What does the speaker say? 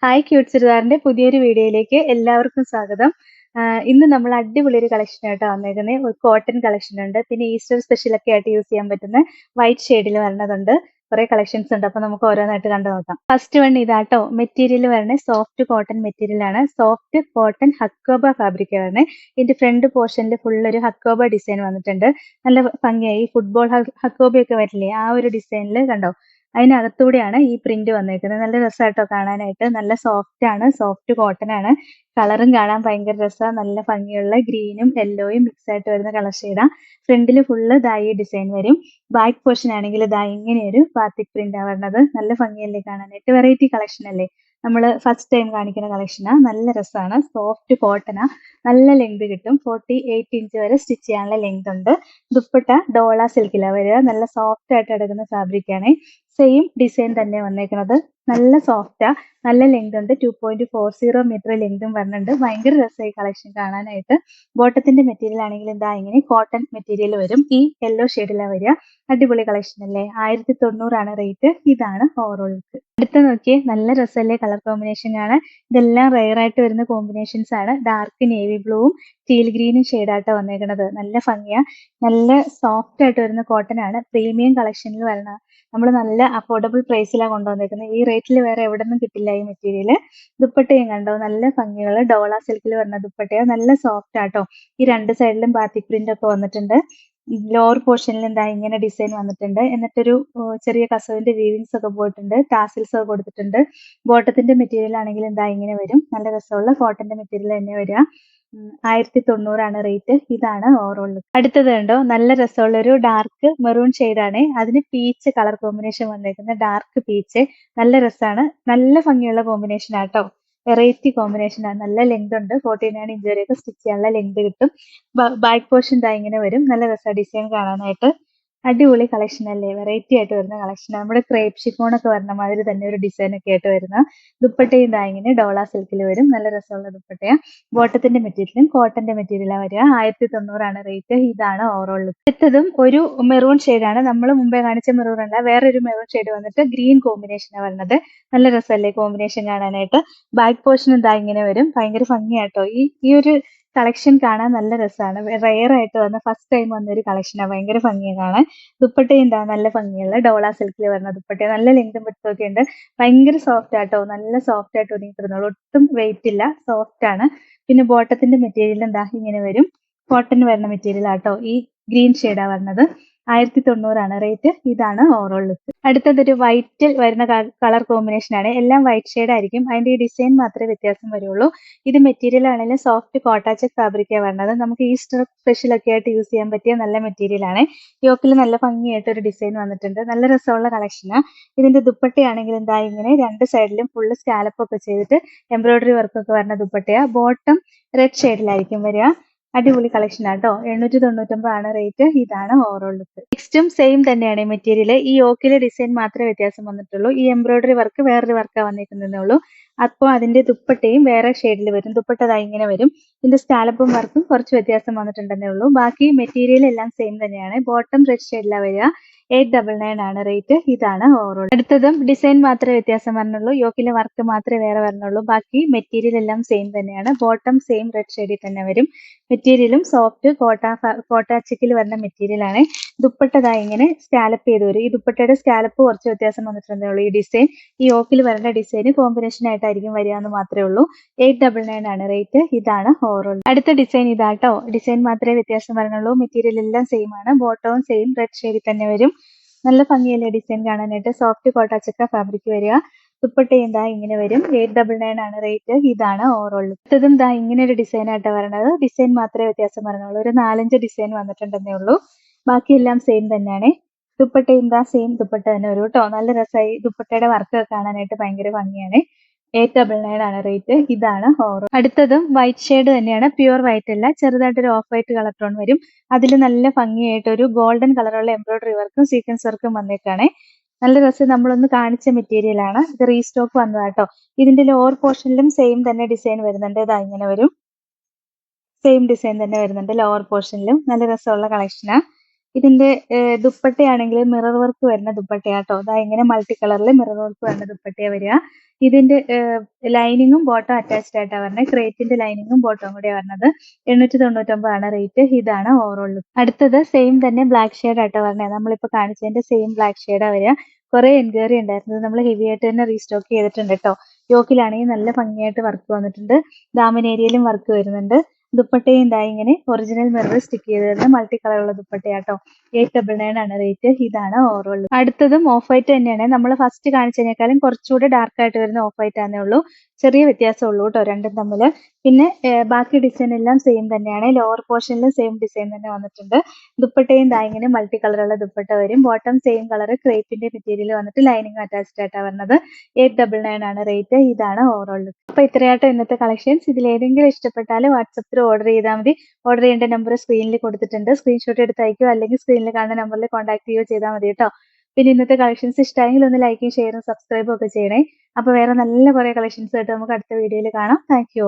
Hi cute ചുരിദാറിന്റെ പുതിയൊരു വീഡിയോയിലേക്ക് എല്ലാവർക്കും സ്വാഗതം. ഇന്ന് നമ്മൾ അടിപൊളി ഒരു കളക്ഷൻ ആയിട്ടാണ് വന്നേക്കുന്നത്. ഒരു കോട്ടൺ കളക്ഷൻ ഉണ്ട്, പിന്നെ ഈസ്റ്റർ സ്പെഷ്യൽ ഒക്കെ ആയിട്ട് യൂസ് ചെയ്യാൻ പറ്റുന്ന വൈറ്റ് ഷെയ്ഡിൽ വരുന്നതുണ്ട്. കുറെ കളക്ഷൻസ് ഉണ്ട്, അപ്പൊ നമുക്ക് ഓരോന്നായിട്ട് കണ്ടു നോക്കാം. ഫസ്റ്റ് വൺ ഇതാട്ടോ. മെറ്റീരിയൽ വരണേ സോഫ്റ്റ് കോട്ടൺ മെറ്റീരിയൽ ആണ്. സോഫ്റ്റ് കോട്ടൺ ഹക്കോബ ഫാബ്രിക് വരണേ. ഇതിന്റെ ഫ്രണ്ട് പോർഷനിൽ ഫുൾ ഒരു ഹക്കോബ ഡിസൈൻ വന്നിട്ടുണ്ട്. നല്ല ഭംഗിയായി ഫുട്ബോൾ ഹക്കോബയൊക്കെ വരില്ലേ, ആ ഒരു ഡിസൈനിൽ കണ്ടോ. അതിനകത്തൂടെയാണ് ഈ പ്രിന്റ് വന്നേക്കുന്നത്. നല്ല രസമായിട്ടോ കാണാനായിട്ട്. നല്ല സോഫ്റ്റ് ആണ്, സോഫ്റ്റ് കോട്ടൺ ആണ്. കളറും കാണാൻ ഭയങ്കര രസമാണ്. നല്ല ഭംഗിയുള്ള ഗ്രീനും യെല്ലോയും മിക്സ് ആയിട്ട് വരുന്ന കളർ ഷെയ്ഡാ. ഫ്രണ്ടിൽ ഫുള്ള് ഈ ഡിസൈൻ വരും. ബാക്ക് പോർഷൻ ആണെങ്കിൽ ഇങ്ങനെ ഒരു ബാത്തിക് പ്രിന്റ് ആ വരുന്നത്. നല്ല ഭംഗിയല്ലേ കാണാനായിട്ട്. വെറൈറ്റി കളക്ഷൻ അല്ലേ, നമ്മൾ ഫസ്റ്റ് ടൈം കാണിക്കുന്ന കളക്ഷനാ. നല്ല രസമാണ്, സോഫ്റ്റ് കോട്ടനാ. നല്ല ലെങ്ത് കിട്ടും. 48 ഇഞ്ച് വരെ സ്റ്റിച്ച് ചെയ്യാനുള്ള ലെങ്ത് ഉണ്ട്. ദുപ്പട്ട ഡോള സിൽക്കിലാണ് വരിക. നല്ല സോഫ്റ്റ് ആയിട്ട് കിടക്കുന്ന ഫാബ്രിക് ആണ്. സെയിം ഡിസൈൻ തന്നെ വന്നേക്കുന്നത്. നല്ല സോഫ്റ്റാ, നല്ല ലെങ്ത് ഉണ്ട്. 2.40 മീറ്റർ ലെങ്തും വരുന്നുണ്ട്. ഭയങ്കര രസമായി കളക്ഷൻ കാണാനായിട്ട്. ബോട്ടത്തിന്റെ മെറ്റീരിയൽ ആണെങ്കിൽ ഇങ്ങനെ കോട്ടൺ മെറ്റീരിയൽ വരും. ഈ യെല്ലോ ഷെയ്ഡിലാണ് വരിക. അടിപൊളി കളക്ഷൻ അല്ലേ. 1090 റേറ്റ്. ഇതാണ് ഓവറോൾ ലുക്ക്. അടുത്ത നോക്കിയേ, നല്ല രസമല്ലേ കളർ കോമ്പിനേഷൻ ആണ്. ഇതെല്ലാം റെയർ ആയിട്ട് വരുന്ന കോമ്പിനേഷൻസ് ആണ്. ഡാർക്ക് നേവി ബ്ലൂവും ടീൽ ഗ്രീനും ഷെയ്ഡായിട്ട് വന്നേക്കുന്നത്. നല്ല ഭംഗിയാ. നല്ല സോഫ്റ്റ് ആയിട്ട് വരുന്ന കോട്ടൺ ആണ്. പ്രീമിയം കളക്ഷനിൽ വരണ, നമ്മൾ നല്ല അഫോർഡബിൾ പ്രൈസിലാണ് കൊണ്ടുവന്നേക്കുന്നത്. ഈ റേറ്റിൽ വേറെ എവിടെ നിന്നും കിട്ടില്ല ഈ മെറ്റീരിയൽ. ദുപ്പട്ടയും കണ്ടോ, നല്ല ഭംഗിയുള്ള ഡോള സിൽക്കിൽ വരുന്ന ദുപ്പട്ടയോ. നല്ല സോഫ്റ്റ് ആട്ടോ. ഈ രണ്ട് സൈഡിലും ബാത്തിക് പ്രിന്റ് ഒക്കെ വന്നിട്ടുണ്ട്. ലോവർ പോർഷനിൽ ഇങ്ങനെ ഡിസൈൻ വന്നിട്ടുണ്ട്. എന്നിട്ടൊരു ചെറിയ കസവിന്റെ വീവിങ്സ് ഒക്കെ പോയിട്ടുണ്ട്. ടാസിൽസ് ഒക്കെ കൊടുത്തിട്ടുണ്ട്. ബോട്ടത്തിന്റെ മെറ്റീരിയൽ ആണെങ്കിൽ ഇങ്ങനെ വരും. നല്ല രസമുള്ള കോട്ടന്റെ മെറ്റീരിയൽ തന്നെ വരിക. 1090 റേറ്റ്. ഇതാണ് ഓവറോൾ ലുക്ക്. അടുത്തത് കണ്ടോ, നല്ല രസമുള്ള ഒരു ഡാർക്ക് മെറൂൺ ആണ്. അതിന് പീച്ച് കളർ കോമ്പിനേഷൻ വന്നേക്കുന്ന ഡാർക്ക് പീച്ച്. നല്ല രസമാണ്. നല്ല ഭംഗിയുള്ള കോമ്പിനേഷൻ ആട്ടോ. വെറൈറ്റി കോമ്പിനേഷൻ ആണ്. നല്ല ലെങ്ത് ഉണ്ട്. 49 ഇഞ്ച് വരെയൊക്കെ സ്റ്റിച്ച് ചെയ്യാനുള്ള ലെങ്ത് കിട്ടും. ബാക്ക് പോർഷൻ ഇങ്ങനെ വരും. നല്ല രസമാണ് ഡിസൈൻ കാണാനായിട്ട്. അടിപൊളി കളക്ഷൻ അല്ലേ, വെറൈറ്റി ആയിട്ട് വരുന്ന കളക്ഷൻ. നമ്മുടെ ക്രേപ്പ് ഷിഫോൺ ഒക്കെ വരുന്ന മാതിരി തന്നെ ഒരു ഡിസൈൻ ഒക്കെ ആയിട്ട് വരുന്ന ദുപ്പട്ടയും ഇങ്ങനെ ഡോള സിൽക്കിൽ വരും. നല്ല രസമുള്ള ദുപ്പട്ടയാ. ബോട്ടത്തിന്റെ മെറ്റീരിയലും കോട്ടന്റെ മെറ്റീരിയലാണ് വരിക. 1090 റേറ്റ്. ഇതാണ് ഓവറോൾ ലുക്ക്. അടുത്തതും ഒരു മെറൂൺ ആണ്. നമ്മൾ മുമ്പേ കാണിച്ച മെറൂൺ അല്ല, വേറൊരു മെറൂൺ ഷെയ്ഡ് വന്നിട്ട് ഗ്രീൻ കോമ്പിനേഷനാണ് വരുന്നത്. നല്ല രസമല്ലേ കോമ്പിനേഷൻ കാണാനായിട്ട്. ബാക്ക് പോർഷൻ ഇങ്ങനെ വരും. ഭയങ്കര ഭംഗിയാട്ടോ. ഈ ഒരു കളക്ഷൻ കാണാൻ നല്ല രസമാണ്. റെയർ ആയിട്ട് വന്ന ഫസ്റ്റ് ടൈം വന്ന ഒരു കളക്ഷനാണ്. ഭയങ്കര ഭംഗിയാണ് കാണാൻ. ദുപ്പട്ടയും നല്ല ഭംഗിയുള്ള ഡോള സിൽക്കിൽ വരുന്ന ദുപ്പട്ട. നല്ല ലെങ്തും വിഡ്ത്തും ഉണ്ട്. ഭയങ്കര സോഫ്റ്റ് ആട്ടോ. നല്ല സോഫ്റ്റ് ആയിട്ട് ഒതുങ്ങിക്കിടുന്നുള്ളൂ. ഒട്ടും വെയിറ്റ് ഇല്ല, സോഫ്റ്റ് ആണ്. പിന്നെ ബോട്ടത്തിന്റെ മെറ്റീരിയൽ ഇങ്ങനെ വരും. കോട്ടൺ വരുന്ന മെറ്റീരിയൽ ആട്ടോ. ഈ ഗ്രീൻ ഷെയ്ഡാണ് വരുന്നത്. 1090 റേറ്റ്. ഇതാണ് ഓവറോൾ ലുക്ക്. അടുത്തതൊരു വൈറ്റിൽ വരുന്ന കളർ കോമ്പിനേഷൻ ആണ്. എല്ലാം വൈറ്റ് ഷെയ്ഡ് ആയിരിക്കും. അതിന്റെ ഈ ഡിസൈൻ മാത്രമേ വ്യത്യാസം വരുള്ളൂ. ഇത് മെറ്റീരിയൽ ആണെങ്കിലും സോഫ്റ്റ് കോട്ടാച്ചക് ഫാബ്രിക്കാണ് വരുന്നത്. നമുക്ക് ഈസ്റ്റർ സ്പെഷ്യൽ ഒക്കെ ആയിട്ട് യൂസ് ചെയ്യാൻ പറ്റിയ നല്ല മെറ്റീരിയൽ ആണ്. യോക്കിൽ നല്ല ഭംഗിയായിട്ട് ഒരു ഡിസൈൻ വന്നിട്ടുണ്ട്. നല്ല രസമുള്ള കളക്ഷനാണ്. ഇതിന്റെ ദുപ്പട്ടയാണെങ്കിൽ ഇങ്ങനെ രണ്ട് സൈഡിലും ഫുള്ള് സ്കാലപ്പ് ഒക്കെ ചെയ്തിട്ട് എംബ്രോയിഡറി വർക്ക് ഒക്കെ വരുന്ന ദുപ്പട്ടയാ. ബോട്ടം റെഡ് ഷെയ്ഡിലായിരിക്കും വരിക. അടിപൊളി കളക്ഷൻ ആട്ടോ. 899 റേറ്റ്. ഇതാണ് ഓവറോൾ ലുക്ക്. നെക്സ്റ്റും സെയിം തന്നെയാണ് മെറ്റീരിയൽ. ഈ യോക്കിലെ ഡിസൈൻ മാത്രമേ വ്യത്യാസം വന്നിട്ടുള്ളൂ. ഈ എംബ്രോയിഡറി വർക്ക് വേറൊരു വർക്കാണ് വന്നിരിക്കുന്നതേ ഉള്ളൂ. അപ്പോൾ അതിന്റെ ദുപ്പട്ടയും വേറെ ഷെയ്ഡിൽ വരും. ദുപ്പട്ട ഇങ്ങനെ വരും. ഇതിന്റെ സ്കാലപ്പും വർക്കും കുറച്ച് വ്യത്യാസം വന്നിട്ടുണ്ടെന്നേ ഉള്ളൂ. ബാക്കി മെറ്റീരിയൽ എല്ലാം സെയിം തന്നെയാണ്. ബോട്ടം റെഡ് ഷെയ്ഡിലാണ് വരിക. 899 റേറ്റ്. ഇതാണ് ഓവറോൾ. അടുത്തതും ഡിസൈൻ മാത്രമേ വ്യത്യാസം വരണുള്ളൂ. യോക്കിലെ വർക്ക് മാത്രമേ വേറെ വരണുള്ളൂ. ബാക്കി മെറ്റീരിയൽ എല്ലാം സെയിം തന്നെയാണ്. ബോട്ടം സെയിം റെഡ് ഷെയ്ഡിൽ തന്നെ വരും. മെറ്റീരിയലും സോഫ്റ്റ് കോട്ടാച്ചിക്കിൽ വരുന്ന മെറ്റീരിയൽ ആണ്. ദുപ്പട്ട ഇങ്ങനെ സ്കാലപ്പ് ചെയ്ത് വരും. ഈ ദുപ്പട്ടയുടെ സ്കാലപ്പ് കുറച്ച് വ്യത്യാസം വന്നിട്ടുണ്ടേ ഉള്ളൂ. ഈ ഡിസൈൻ ഈ യോക്കിൽ വരുന്ന ഡിസൈൻ കോമ്പിനേഷൻ ആയിട്ടായിരിക്കും വരിക എന്ന് മാത്രമേ ഉള്ളൂ. 899 റേറ്റ്. ഇതാണ് ഓവറോൾ. അടുത്ത ഡിസൈൻ ഇതാട്ടോ. ഡിസൈൻ മാത്രമേ വ്യത്യാസം വരണുള്ളൂ. മെറ്റീരിയൽ എല്ലാം സെയിം ആണ്. ബോട്ടവും സെയിം റെഡ് ഷെയ്ഡിൽ തന്നെ വരും. നല്ല ഭംഗിയല്ലേ ഡിസൈൻ കാണാനായിട്ട്. സോഫ്റ്റ് കോട്ടാച്ചക്ക ഫാബ്രിക് വരിക. ദുപ്പട്ടയും ഇങ്ങനെ വരും. 899 റേറ്റ്. ഇതാണ് ഓവറോൾ. അടുത്തതും ഇങ്ങനെ ഒരു ഡിസൈൻ ആയിട്ടാണ് വരുന്നത്. ഡിസൈൻ മാത്രമേ വ്യത്യാസം വരണുള്ളൂ. ഒരു 4-5 ഡിസൈൻ വന്നിട്ടുണ്ടെന്നേ ഉള്ളൂ. ബാക്കിയെല്ലാം സെയിം തന്നെയാണ്. ദുപ്പട്ടയും സെയിം ദുപ്പട്ട തന്നെ വരും കേട്ടോ. നല്ല രസമായി. ദുപ്പട്ടയുടെ വർക്ക് കാണാനായിട്ട് ഭയങ്കര ഭംഗിയാണ്. 899 റേറ്റ്. ഇതാണ് ഓവറോൾ. അടുത്തതും വൈറ്റ് ഷെയ്ഡ് തന്നെയാണ്. പ്യുവർ വൈറ്റ് അല്ല, ചെറുതായിട്ടൊരു ഓഫ് വൈറ്റ് കളർ ടോൺ വരും. അതിൽ നല്ല ഭംഗിയായിട്ട് ഒരു ഗോൾഡൻ കളറുള്ള എംബ്രോയിഡറി വർക്കും സീക്വൻസ് വർക്കും വന്നേക്കാണ്. നല്ല രസം. നമ്മളൊന്ന് കാണിച്ച മെറ്റീരിയൽ ആണ്. ഇത് റീസ്റ്റോക്ക് വന്നതാട്ടോ. ഇതിന്റെ ലോവർ പോർഷനിലും സെയിം തന്നെ ഡിസൈൻ വരുന്നുണ്ട്. ഇങ്ങനെ വരും. സെയിം ഡിസൈൻ തന്നെ വരുന്നുണ്ട് ലോവർ പോർഷനിലും. നല്ല രസമുള്ള കളക്ഷനാ. ഇതിന്റെ ദുപ്പട്ടയാണെങ്കിൽ മിറർ വർക്ക് വരുന്ന ദുപ്പട്ടയാട്ടോ. അതാ ഇങ്ങനെ മൾട്ടി കളറിൽ മിറർ വർക്ക് വരുന്ന ദുപ്പട്ടയാ വരിക. ഇതിന്റെ ലൈനിങ്ങും ബോട്ടം അറ്റാച്ച്ഡ് ആയിട്ടാണ് വരുന്നത്. ക്രേപ്പിന്റെ ലൈനിങ്ങും ബോട്ടവും കൂടെ വരുന്നത്. 899 ആണ് റേറ്റ്. ഇതാണ് ഓവറോൾ ലുക്ക്. അടുത്തത് സെയിം തന്നെ ബ്ലാക്ക് ഷെയ്ഡ് ആയിട്ടാ വരുന്നത്. നമ്മളിപ്പോ കാണിച്ചതിന്റെ സെയിം ബ്ലാക്ക് ഷെയ്ഡാ വരിക. കുറെ എൻക്വയറി ഉണ്ടായിരുന്നത് നമ്മൾ ഹെവി ആയിട്ട് തന്നെ റീസ്റ്റോക്ക് ചെയ്തിട്ടുണ്ട് കേട്ടോ. യോക്കിലാണെങ്കിൽ നല്ല ഭംഗിയായിട്ട് വർക്ക് വന്നിട്ടുണ്ട്. ദാമൻ ഏരിയയിലും വർക്ക് വരുന്നുണ്ട്. ദുപ്പട്ടയും ഇതാ ഇങ്ങനെ ഒറിജിനൽ മിറർ സ്റ്റിക്ക് ചെയ്ത് വരുന്ന മൾട്ടി കളറുള്ള ദുപ്പട്ടയാട്ടോ. 899 ആണ് റേറ്റ്. ഇതാണ് ഓവറോൾ. അടുത്തതും ഓഫ് വൈറ്റ് തന്നെയാണ്. നമ്മൾ ഫസ്റ്റ് കാണിച്ചതിനേക്കാളും കുറച്ചുകൂടി ഡാർക്ക് ആയിട്ട് വരുന്ന ഓഫ് വൈറ്റ് ആണേ ഉള്ളൂ. ചെറിയ വ്യത്യാസം ഉള്ളൂ കേട്ടോ രണ്ടും തമ്മിൽ. പിന്നെ ബാക്കി ഡിസൈൻ എല്ലാം സെയിം തന്നെയാണ്. ലോവർ പോർഷനിലും സെയിം ഡിസൈൻ തന്നെ വന്നിട്ടുണ്ട്. ദുപ്പട്ടയും ദാ ഇങ്ങനെ മൾട്ടി കളറുള്ള ദുപ്പട്ട വരും. ബോട്ടം സെയിം കളർ ക്രേപ്പിന്റെ മെറ്റീരിയൽ വന്നിട്ട് ലൈനിങ് അറ്റാച്ച്ഡ് ആയിട്ടാണ് വരുന്നത്. 899 ആണ് റേറ്റ്. ഇതാണ് ഓവറോൾ ലുക്ക്. അപ്പൊ ഇത്രയാട്ടോ ഇന്നത്തെ കളക്ഷൻസ്. ഇതിൽ ഏതെങ്കിലും ഇഷ്ടപ്പെട്ടാൽ വാട്സപ്പിൽ ഓർഡർ ചെയ്താൽ മതി. ഓർഡർ ചെയ്യേണ്ട നമ്പർ സ്ക്രീനിൽ കൊടുത്തിട്ടുണ്ട്. സ്ക്രീൻഷോട്ട് എടുത്ത് അയക്കുകയോ അല്ലെങ്കിൽ സ്ക്രീനിൽ കാണുന്ന നമ്പറിൽ കോൺടാക്ട് ചെയ്യുകയോ ചെയ്താൽ മതി കേട്ടോ. പിന്നെ ഇന്നത്തെ കളക്ഷൻസ് ഇഷ്ടമായെങ്കിൽ ഒന്ന് ലൈക്കും ഷെയറും സബ്സ്ക്രൈബും ഒക്കെ ചെയ്യണേ. അപ്പൊ വേറെ നല്ല കുറെ കളക്ഷൻസ് ആയിട്ട് നമുക്ക് അടുത്ത വീഡിയോയിൽ കാണാം. Thank you.